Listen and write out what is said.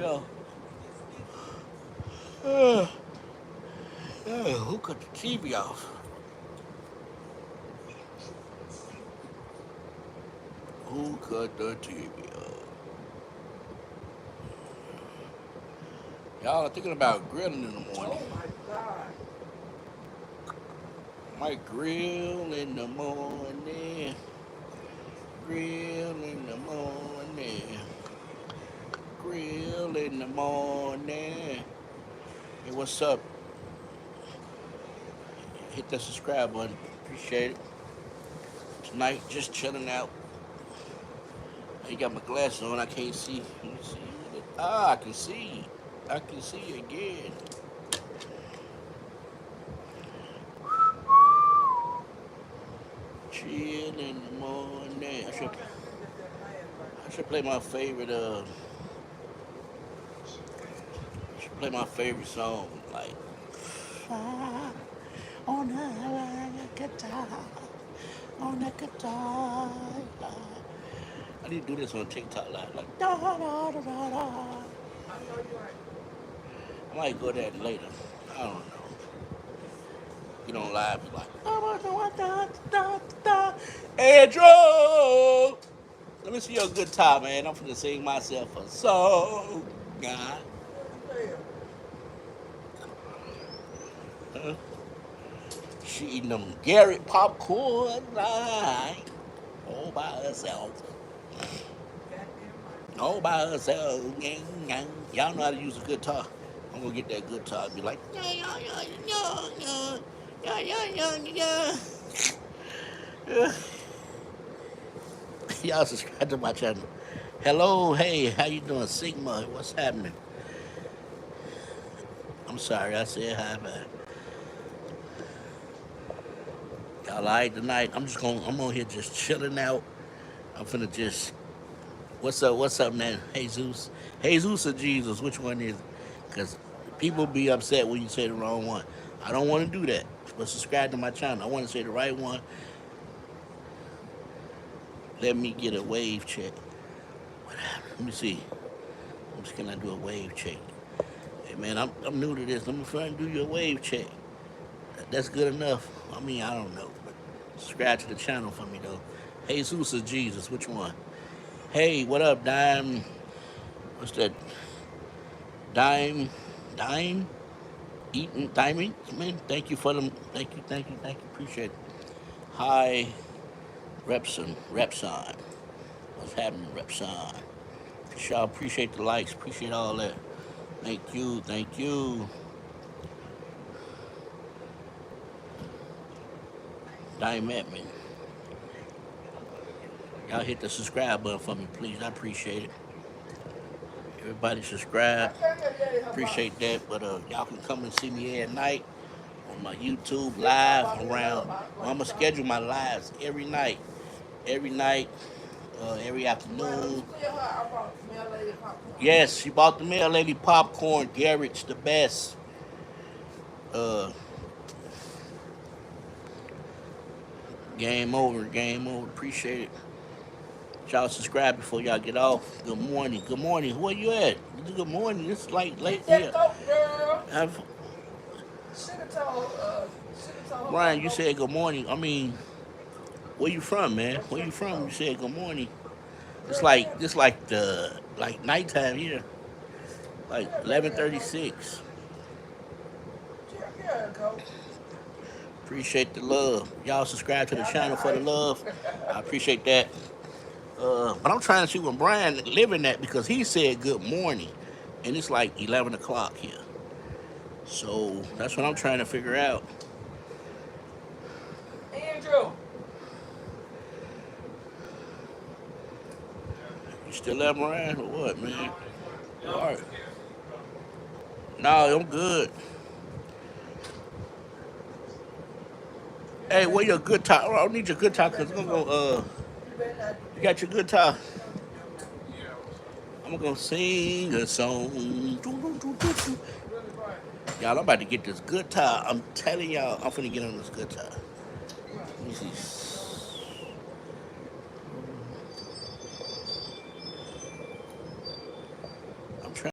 off? Uh, who cut the TV off? Who cut the TV off? Y'all are thinking about grilling in the morning. Oh my God. Might grill in the morning. Grill in the morning. Grill in the morning. Hey, what's up? Hit that subscribe button. Appreciate it. Tonight, just chilling out. I got my glasses on. I can't see. Let me see. Ah, I can see. I can see again. Chill in the morning. I should play my favorite. I should play my favorite song like on the guitar, on the guitar. I need to do this on TikTok like da da da da da. I might go there later. I don't know. Get on live like Andrew. Let me see your good time, man. I'm finna sing myself a song. God. Huh? She eating them Garrett popcorn like all by herself. All by herself. Y'all know how to use a guitar. I'm gonna get that guitar and be like, yeah, yeah, yeah, yeah, yeah, yeah, yeah, yeah, yeah. Y'all subscribe to my channel. Hello, hey, how you doing, Sigma? What's happening? I'm sorry, I said hi, man. Y'all alright tonight? I'm on here just chilling out. I'm finna just, what's up, man? Jesus or Jesus, which one is it? Because people be upset when you say the wrong one. I don't want to do that. But subscribe to my channel. I want to say the right one. Let me get a wave check. Let me see. I'm just gonna do a wave check. Hey man, I'm new to this. Let me try and do your wave check. That's good enough. I mean, I don't know. But subscribe to the channel for me though. Jesus or Jesus, which one? Hey, what up, Dime? What's that? Dime? Eating Diamond? Man, thank you for them. Thank you. Appreciate it. Hi, Repson. What's happening, Repson? Y'all appreciate the likes. Appreciate all that. Thank you. Diamond. Y'all hit the subscribe button for me, please. I appreciate it. Everybody subscribe. Appreciate that. But y'all can come and see me at night on my YouTube live around. Well, I'm gonna schedule my lives every night. Every afternoon. Yes, she bought the mail lady popcorn. Garrett's the best. Uh, game over. Appreciate it. Y'all subscribe before y'all get off. Good morning. Where you at? Good morning. It's like late here. Have, Ryan, you said good morning. I mean, where you from, man? Where you from? You said good morning. It's like the like nighttime here. Like 11:36. Appreciate the love. Y'all subscribe to the channel for the love. I appreciate that. But I'm trying to see where Brian living at because he said good morning, and it's like 11 o'clock here. So that's what I'm trying to figure out. Andrew. You still there, Brian, or what, man? All right. No, I'm good. Hey, where your good time? I don't need your good time because I'm gonna go. You got your good time. I'm gonna sing a song. Y'all, I'm about to get this good time. I'm telling y'all, I'm finna get on this good time. Let me see.